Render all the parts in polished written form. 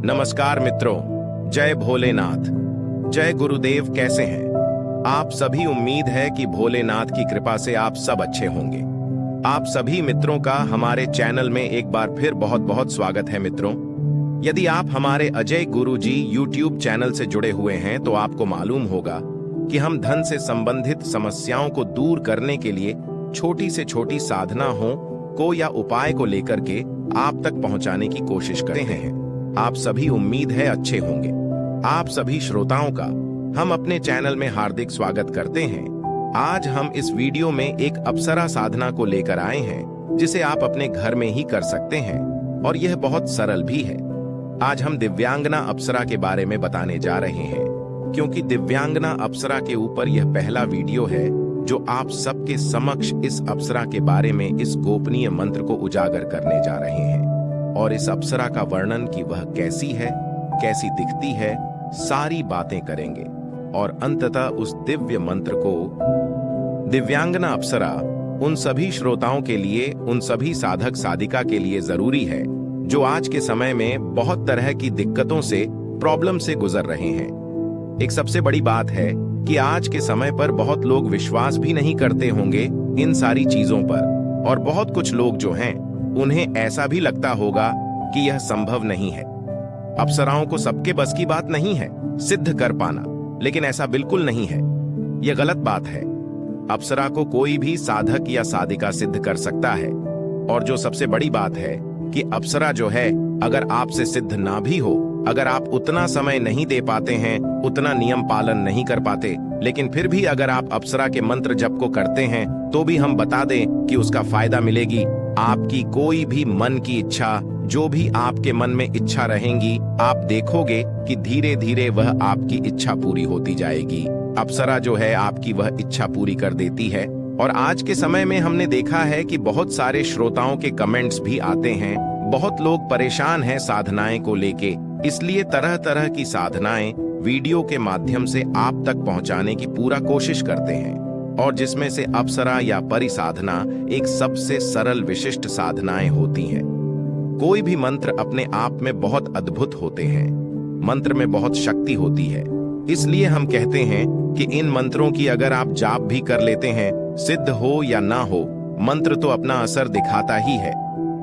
नमस्कार मित्रों, जय भोलेनाथ, जय गुरुदेव। कैसे हैं आप सभी? उम्मीद है कि भोलेनाथ की कृपा से आप सब अच्छे होंगे। आप सभी मित्रों का हमारे चैनल में एक बार फिर बहुत बहुत स्वागत है। मित्रों, यदि आप हमारे अजय गुरुजी यूट्यूब चैनल से जुड़े हुए हैं तो आपको मालूम होगा कि हम धन से संबंधित समस्याओं को दूर करने के लिए छोटी से छोटी साधना को या उपाय को लेकर के आप तक पहुंचाने की कोशिश करते हैं। आप सभी उम्मीद है अच्छे होंगे। आप सभी श्रोताओं का हम अपने चैनल में हार्दिक स्वागत करते हैं। आज हम इस वीडियो में एक अप्सरा साधना को लेकर आए हैं जिसे आप अपने घर में ही कर सकते हैं और यह बहुत सरल भी है। आज हम दिव्यांगना अप्सरा के बारे में बताने जा रहे हैं, क्योंकि दिव्यांगना अप्सरा के ऊपर यह पहला वीडियो है जो आप सबके समक्ष इस अप्सरा के बारे में इस गोपनीय मंत्र को उजागर करने जा रहे हैं और इस अप्सरा का वर्णन कि वह कैसी है, कैसी दिखती है, सारी बातें करेंगे और अंततः उस दिव्य मंत्र को। दिव्यांगना अप्सरा उन सभी श्रोताओं के लिए, उन सभी साधक साधिका के लिए जरूरी है जो आज के समय में बहुत तरह की दिक्कतों से, प्रॉब्लम से गुजर रहे हैं। एक सबसे बड़ी बात है कि आज के समय पर बहुत लोग विश्वास भी नहीं करते होंगे इन सारी चीजों पर, और बहुत कुछ लोग जो हैं उन्हें ऐसा भी लगता होगा कि यह संभव नहीं है। अप्सराओं को सबके बस की बात नहीं है सिद्ध कर पाना, लेकिन ऐसा बिल्कुल नहीं है। यह गलत बात है। अप्सरा को कोई भी साधक या साधिका सिद्ध कर सकता है, और जो सबसे बड़ी बात है कि अप्सरा जो है, अगर आपसे सिद्ध ना भी हो, अगर आप उतना समय नहीं दे पाते हैं, उतना नियम पालन नहीं कर पाते, लेकिन फिर भी अगर आप अप्सरा के मंत्र जप को करते हैं तो भी हम बता दें कि उसका फायदा मिलेगी। आपकी कोई भी मन की इच्छा, जो भी आपके मन में इच्छा रहेंगी, आप देखोगे कि धीरे धीरे वह आपकी इच्छा पूरी होती जाएगी। अप्सरा जो है आपकी वह इच्छा पूरी कर देती है। और आज के समय में हमने देखा है कि बहुत सारे श्रोताओं के कमेंट्स भी आते हैं। बहुत लोग परेशान हैं साधनाएं को लेके, इसलिए तरह तरह की साधनाएं वीडियो के माध्यम से आप तक पहुंचाने की पूरा कोशिश करते हैं, और जिसमें से अप्सरा या परिसाधना एक सबसे सरल विशिष्ट साधनाएं होती हैं। कोई भी मंत्र अपने आप में बहुत अद्भुत होते हैं। मंत्र में बहुत शक्ति होती है, इसलिए हम कहते हैं कि इन मंत्रों की अगर आप जाप भी कर लेते हैं, सिद्ध हो या ना हो, मंत्र तो अपना असर दिखाता ही है।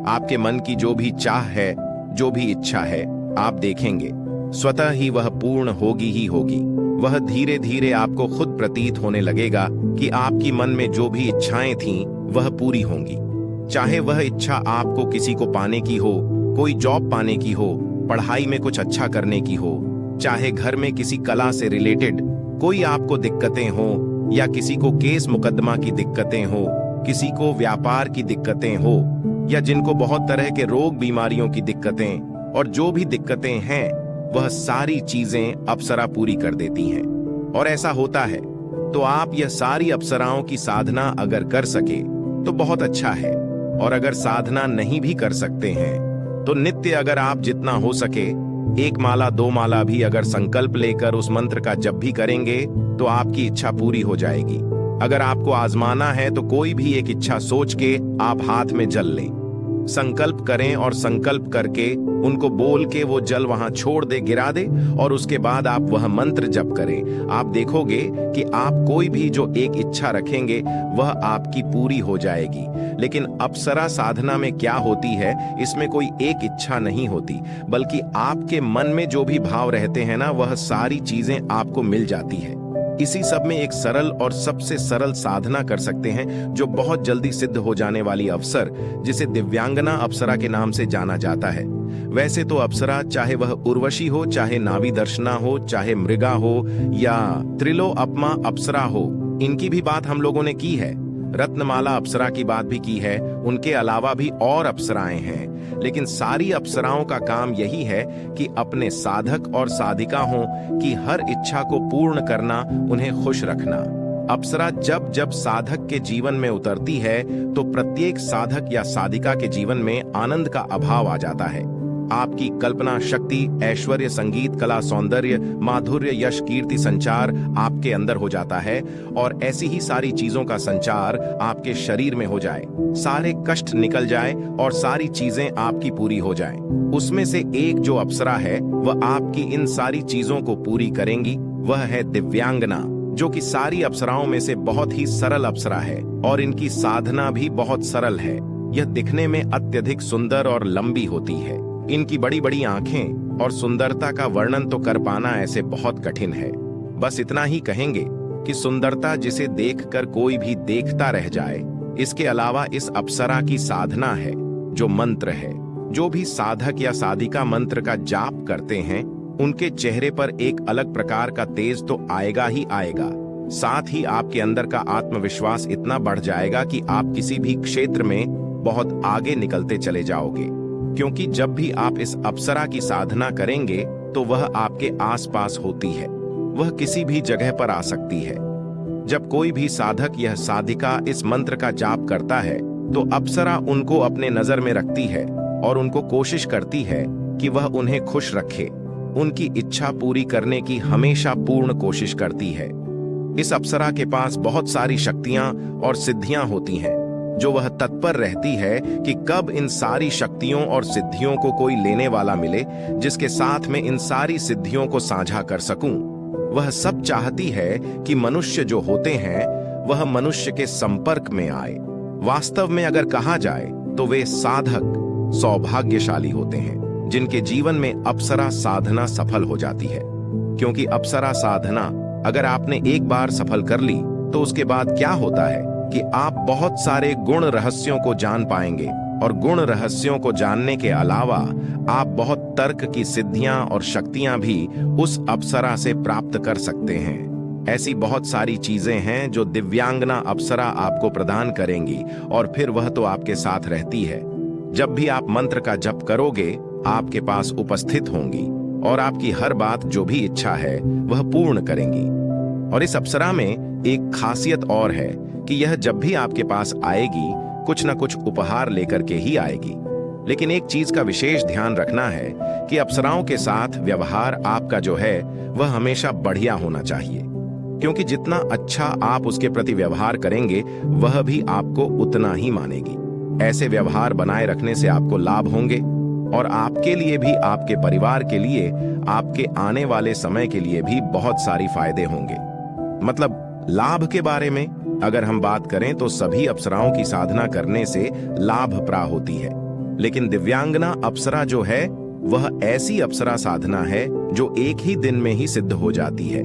आपके मन की जो भी चाह है, जो भी इच्छा है, आप देखेंगे स्वतः ही वह पूर्ण होगी ही होगी। वह धीरे धीरे आपको खुद प्रतीत होने लगेगा कि आपकी मन में जो भी इच्छाएं थीं वह पूरी होंगी। चाहे वह इच्छा आपको किसी को पाने की हो, कोई जॉब पाने की हो, पढ़ाई में कुछ अच्छा करने की हो, चाहे घर में किसी कला से रिलेटेड कोई आपको दिक्कतें हो, या किसी को केस मुकदमा की दिक्कतें हो, किसी को व्यापार की दिक्कतें हो, या जिनको बहुत तरह के रोग बीमारियों की दिक्कतें, और जो भी दिक्कतें हैं वह सारी चीजें अप्सरा पूरी कर देती हैं। और ऐसा होता है तो आप यह सारी अप्सराओं की साधना अगर कर सके तो बहुत अच्छा है, और अगर साधना नहीं भी कर सकते हैं तो नित्य अगर आप जितना हो सके 1 माला 2 माला भी अगर संकल्प लेकर उस मंत्र का जप भी करेंगे तो आपकी इच्छा पूरी हो जाएगी। अगर आपको आजमाना है तो कोई भी एक इच्छा सोच के आप हाथ में जल लें, संकल्प करें, और संकल्प करके उनको बोल के वो जल वहां छोड़ दे, गिरा दे, और उसके बाद आप वह मंत्र जप करें। आप देखोगे कि आप कोई भी जो एक इच्छा रखेंगे वह आपकी पूरी हो जाएगी। लेकिन अप्सरा साधना में क्या होती है, इसमें कोई एक इच्छा नहीं होती, बल्कि आपके मन में जो भी भाव रहते हैं ना, वह सारी चीजें आपको मिल जाती है। इसी सब में एक सरल और सबसे सरल साधना कर सकते हैं जो बहुत जल्दी सिद्ध हो जाने वाली अवसर, जिसे दिव्यांगना अप्सरा के नाम से जाना जाता है। वैसे तो अप्सरा, चाहे वह उर्वशी हो, चाहे नावी दर्शना हो, चाहे मृगा हो, या त्रिलो अपमा अप्सरा हो, इनकी भी बात हम लोगों ने की है। रत्नमाला अप्सरा की बात भी की है। उनके अलावा भी और अप्सराएं हैं, लेकिन सारी अप्सराओं का काम यही है कि अपने साधक और साधिका हों कि हर इच्छा को पूर्ण करना, उन्हें खुश रखना। अप्सरा जब जब साधक के जीवन में उतरती है तो प्रत्येक साधक या साधिका के जीवन में आनंद का अभाव आ जाता है। आपकी कल्पना शक्ति, ऐश्वर्य, संगीत, कला, सौंदर्य, माधुर्य, यश, कीर्ति, संचार आपके अंदर हो जाता है और ऐसी ही सारी चीजों का संचार आपके शरीर में हो जाए, सारे कष्ट निकल जाए और सारी चीजें आपकी पूरी हो जाएं। उसमें से एक जो अप्सरा है वह आपकी इन सारी चीजों को पूरी करेंगी, वह है दिव्यांगना, जो कि सारी अप्सराओं में से बहुत ही सरल अप्सरा है और इनकी साधना भी बहुत सरल है। यह दिखने में अत्यधिक सुंदर और लंबी होती है। इनकी बड़ी बड़ी आंखें और सुंदरता का वर्णन तो कर पाना ऐसे बहुत कठिन है। बस इतना ही कहेंगे कि सुंदरता जिसे देखकर कोई भी देखता रह जाए। इसके अलावा इस अप्सरा की साधना है, जो मंत्र है। जो भी साधक या साधिका मंत्र का जाप करते हैं उनके चेहरे पर एक अलग प्रकार का तेज तो आएगा ही आएगा। साथ ही आपके अंदर का आत्मविश्वास इतना बढ़ जाएगा कि आप किसी भी क्षेत्र में बहुत आगे निकलते चले जाओगे, क्योंकि जब भी आप इस अप्सरा की साधना करेंगे तो वह आपके आसपास होती है, वह किसी भी जगह पर आ सकती है। जब कोई भी साधक या साधिका इस मंत्र का जाप करता है तो अप्सरा उनको अपने नजर में रखती है और उनको कोशिश करती है कि वह उन्हें खुश रखे, उनकी इच्छा पूरी करने की हमेशा पूर्ण कोशिश करती है। इस अप्सरा के पास बहुत सारी शक्तियां और सिद्धियां होती हैं, जो वह तत्पर रहती है कि कब इन सारी शक्तियों और सिद्धियों को कोई लेने वाला मिले जिसके साथ में इन सारी सिद्धियों को साझा कर सकूं। वह सब चाहती है कि मनुष्य जो होते हैं वह मनुष्य के संपर्क में आए। वास्तव में अगर कहा जाए तो वे साधक सौभाग्यशाली होते हैं जिनके जीवन में अप्सरा साधना सफल हो जाती है, क्योंकि अप्सरा साधना अगर आपने एक बार सफल कर ली तो उसके बाद क्या होता है कि आप बहुत सारे गुण रहस्यों को जान पाएंगे और गुण रहस्यों को जानने के अलावा आप बहुत तर्क की सिद्धियां और शक्तियां भी उस अप्सरा से प्राप्त कर सकते हैं। ऐसी बहुत सारी चीजें हैं जो दिव्यांगना अप्सरा आपको प्रदान करेंगी और फिर वह तो आपके साथ रहती है। जब भी आप मंत्र का जप करोगे आपके पास उपस्थित होंगी और आपकी हर बात जो भी इच्छा है वह पूर्ण करेंगी। और इस अप्सरा में एक खासियत और है कि यह जब भी आपके पास आएगी कुछ न कुछ उपहार लेकर के ही आएगी। लेकिन एक चीज का विशेष ध्यान रखना है कि अप्सराओं के साथ व्यवहार आपका जो है वह हमेशा बढ़िया होना चाहिए, क्योंकि जितना अच्छा आप उसके प्रति व्यवहार करेंगे वह भी आपको उतना ही मानेगी। ऐसे व्यवहार बनाए रखने से आपको लाभ होंगे और आपके लिए भी, आपके परिवार के लिए, आपके आने वाले समय के लिए भी बहुत सारी फायदे होंगे। मतलब लाभ के बारे में अगर हम बात करें तो सभी अप्सराओं की साधना करने से लाभ प्राप्त होती है, लेकिन दिव्यांगना अप्सरा जो है वह ऐसी अप्सरा साधना है जो एक ही दिन में ही सिद्ध हो जाती है।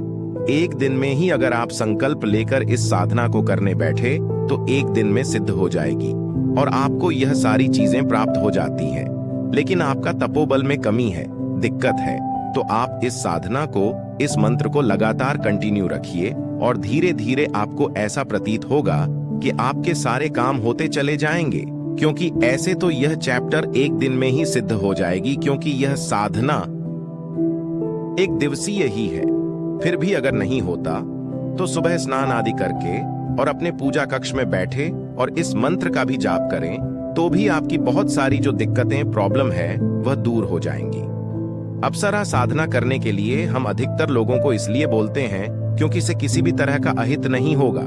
एक दिन में ही अगर आप संकल्प लेकर इस साधना को करने बैठे तो एक दिन में सिद्ध हो जाएगी और आपको यह सारी चीजें प्राप्त हो जाती हैं। लेकिन आपका तपोबल में कमी है, दिक्कत है, तो आप इस साधना को, इस मंत्र को लगातार कंटिन्यू रखिए और धीरे धीरे आपको ऐसा प्रतीत होगा कि आपके सारे काम होते चले जाएंगे, क्योंकि ऐसे तो यह चैप्टर एक दिन में ही सिद्ध हो जाएगी, क्योंकि यह साधना एक दिवसीय ही है। फिर भी अगर नहीं होता तो सुबह स्नान आदि करके और अपने पूजा कक्ष में बैठे और इस मंत्र का भी जाप करें तो भी आपकी बहुत सारी जो दिक्कतें, प्रॉब्लम है वह दूर हो जाएंगी। अप्सरा साधना करने के लिए हम अधिकतर लोगों को इसलिए बोलते हैं क्योंकि इसे किसी भी तरह का अहित नहीं होगा।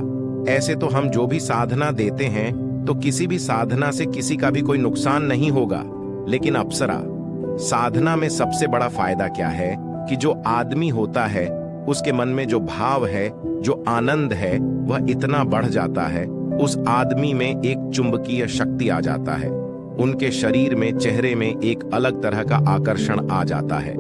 ऐसे तो हम जो भी साधना देते हैं तो किसी भी साधना से किसी का भी कोई नुकसान नहीं होगा, लेकिन अप्सरा साधना में सबसे बड़ा फायदा क्या है कि जो आदमी होता है उसके मन में जो भाव है, जो आनंद है वह इतना बढ़ जाता है, उस आदमी में एक चुंबकीय शक्ति आ जाता है, उनके शरीर में, चेहरे में एक अलग तरह का आकर्षण आ जाता है।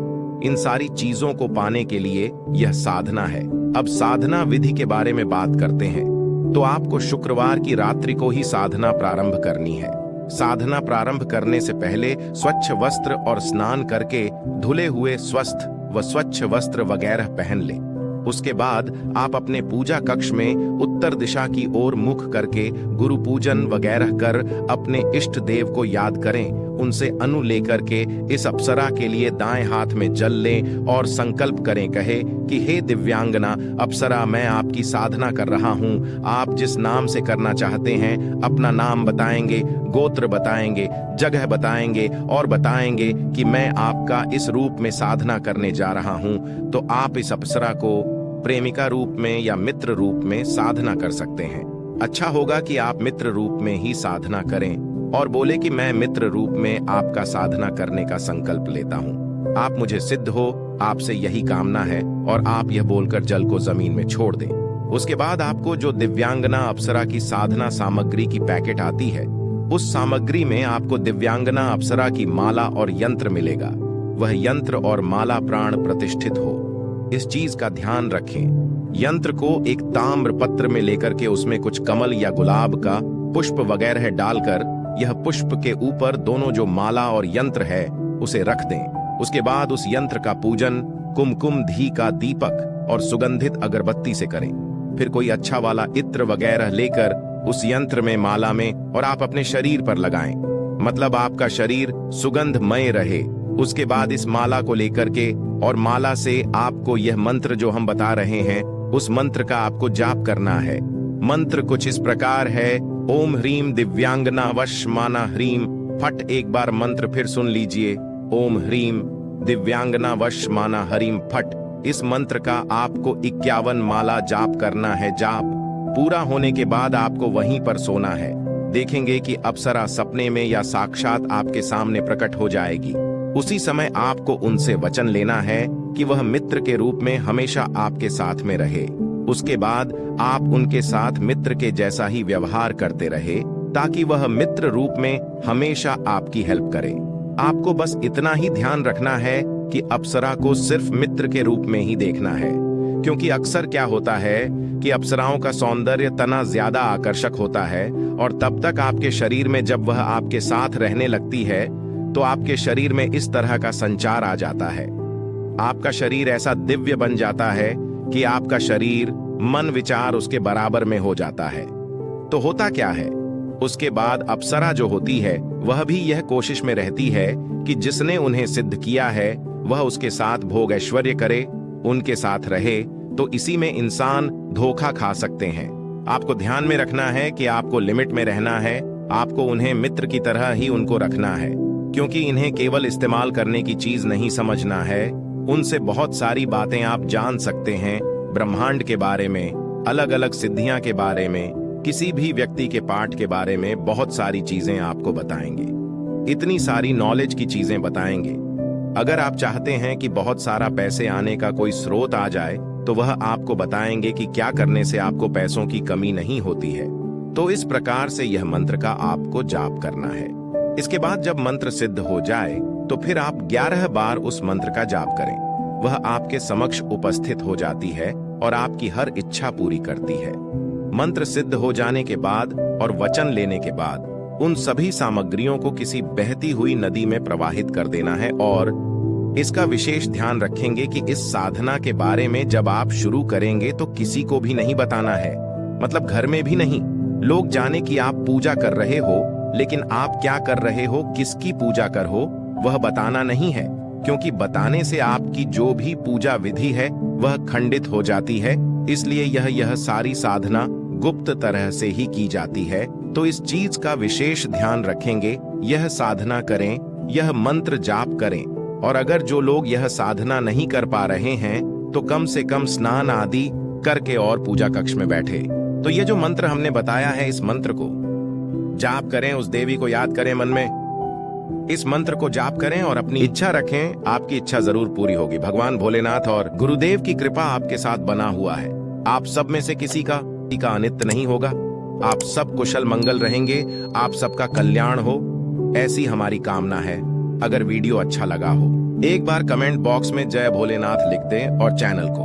इन सारी चीजों को पाने के लिए यह साधना है। अब साधना विधि के बारे में बात करते हैं तो आपको शुक्रवार की रात्रि को ही साधना प्रारंभ करनी है। साधना प्रारंभ करने से पहले स्वच्छ वस्त्र और स्नान करके धुले हुए स्वस्थ व स्वच्छ वस्त्र वगैरह पहन लें। उसके बाद आप अपने पूजा कक्ष में उत्तर दिशा की ओर मुख करके गुरु पूजन वगैरह कर अपने इष्ट देव को याद करें उनसे अनु लेकर के इस अप्सरा के लिए दाएं हाथ में जल लें और संकल्प करें, कहे कि हे दिव्यांगना अप्सरा, मैं आपकी साधना कर रहा हूं। आप जिस नाम से करना चाहते हैं अपना नाम बताएंगे, गोत्र बताएंगे, जगह बताएंगे और बताएंगे कि मैं आपका इस रूप में साधना करने जा रहा हूं। तो आप इस अप्सरा को प्रेमिका रूप में या मित्र रूप में साधना कर सकते हैं। अच्छा होगा कि आप मित्र रूप में ही साधना करें और बोले कि मैं मित्र रूप में आपका साधना करने का संकल्प लेता हूं। आप मुझे सिद्ध हो, आपसे यही कामना है, और आप यह बोलकर जल को जमीन में छोड़ दें। उसके बाद आपको जो दिव्यांगना अप्सरा की साधना सामग्री की पैकेट आती है, उस सामग्री में आपको दिव्यांगना अप्सरा की माला और यंत्र मिलेगा। वह यंत्र और माला प्राण प्रतिष्ठित हो, इस चीज का ध्यान रखें। यंत्र को एक ताम्र पत्र में लेकर के उसमें कुछ कमल या गुलाब का पुष्प वगैरह डालकर यह पुष्प के ऊपर दोनों जो माला और यंत्र है उसे रख दें। उसके बाद उस यंत्र का पूजन कुमकुम घी का दीपक और सुगंधित अगरबत्ती से करें। फिर कोई अच्छा वाला इत्र वगैरह लेकर उस यंत्र में, माला में और आप अपने शरीर पर लगाएं, मतलब आपका शरीर सुगंधमय रहे। उसके बाद इस माला को लेकर के और माला से आपको यह मंत्र जो हम बता रहे हैं उस मंत्र का आपको जाप करना है। मंत्र कुछ इस प्रकार है, ओम ह्रीम दिव्यांगना वश माना ह्रीम फट। एक बार मंत्र फिर सुन लीजिए, ओम ह्रीम दिव्यांगना वश माना हरीम फट। इस मंत्र का आपको 51 माला जाप करना है। जाप पूरा होने के बाद आपको वहीं पर सोना है। देखेंगे कि अप्सरा सपने में या साक्षात आपके सामने प्रकट हो जाएगी। उसी समय आपको उनसे वचन लेना है कि वह मित्र के रूप में हमेशा आपके साथ में रहे। उसके बाद आप उनके साथ मित्र के जैसा ही व्यवहार करते रहे ताकि वह मित्र रूप में हमेशा आपकी हेल्प करे। आपको बस इतना ही ध्यान रखना है कि अप्सरा को सिर्फ मित्र के रूप में ही देखना है, क्योंकि अक्सर क्या होता है कि अप्सराओं का सौंदर्य तना ज्यादा आकर्षक होता है और तब तक आपके शरीर में जब वह आपके साथ रहने लगती है तो आपके शरीर में इस तरह का संचार आ जाता है। आपका शरीर ऐसा दिव्य बन जाता है कि आपका शरीर मन विचार उसके बराबर में हो जाता है। तो होता क्या है, उसके बाद अप्सरा जो होती है वह भी यह कोशिश में रहती है कि जिसने उन्हें सिद्ध किया है वह उसके साथ भोग ऐश्वर्य करे, उनके साथ रहे। तो इसी में इंसान धोखा खा सकते हैं। आपको ध्यान में रखना है कि आपको लिमिट में रहना है। आपको उन्हें मित्र की तरह ही उनको रखना है, क्योंकि इन्हें केवल इस्तेमाल करने की चीज नहीं समझना है। उनसे बहुत सारी बातें आप जान सकते हैं, ब्रह्मांड के बारे में, अलग अलग सिद्धियां के बारे में, किसी भी व्यक्ति के पाठ के बारे में बहुत सारी चीजें आपको बताएंगे। इतनी सारी नॉलेज की चीजें बताएंगे। अगर आप चाहते हैं कि बहुत सारा पैसे आने का कोई स्रोत आ जाए तो वह आपको बताएंगे कि क्या करने से आपको पैसों की कमी नहीं होती है। तो इस प्रकार से यह मंत्र का आपको जाप करना है। इसके बाद जब मंत्र सिद्ध हो जाए तो फिर आप 11 बार उस मंत्र का जाप करें। वह आपके समक्ष उपस्थित हो जाती है और आपकी हर इच्छा पूरी करती है। मंत्र सिद्ध हो जाने के बाद और वचन लेने के बाद उन सभी सामग्रियों को किसी बहती हुई नदी में प्रवाहित कर देना है। और इसका विशेष ध्यान रखेंगे कि इस साधना के बारे में जब आप शुरू करेंगे तो किसी को भी नहीं बताना है, मतलब घर में भी नहीं। लोग जाने कि आप पूजा कर रहे हो, लेकिन आप क्या कर रहे हो, किसकी पूजा कर हो, वह बताना नहीं है, क्योंकि बताने से आपकी जो भी पूजा विधि है वह खंडित हो जाती है। इसलिए यह सारी साधना गुप्त तरह से ही की जाती है। तो इस चीज का विशेष ध्यान रखेंगे। यह साधना करें, यह मंत्र जाप करें। और अगर जो लोग यह साधना नहीं कर पा रहे हैं तो कम से कम स्नान आदि करके और पूजा कक्ष में बैठे। तो ये जो मंत्र हमने बताया है, इस मंत्र को जाप करें, उस देवी को याद करें मन में, इस मंत्र को जाप करें और अपनी इच्छा रखें। आपकी इच्छा जरूर पूरी होगी। भगवान भोलेनाथ और गुरुदेव की कृपा आपके साथ बना हुआ है। आप सब में से किसी का अनित्य नहीं होगा। आप सब कुशल मंगल रहेंगे। आप सबका कल्याण हो, ऐसी हमारी कामना है। अगर वीडियो अच्छा लगा हो एक बार कमेंट बॉक्स में जय भोलेनाथ लिख दें और चैनल को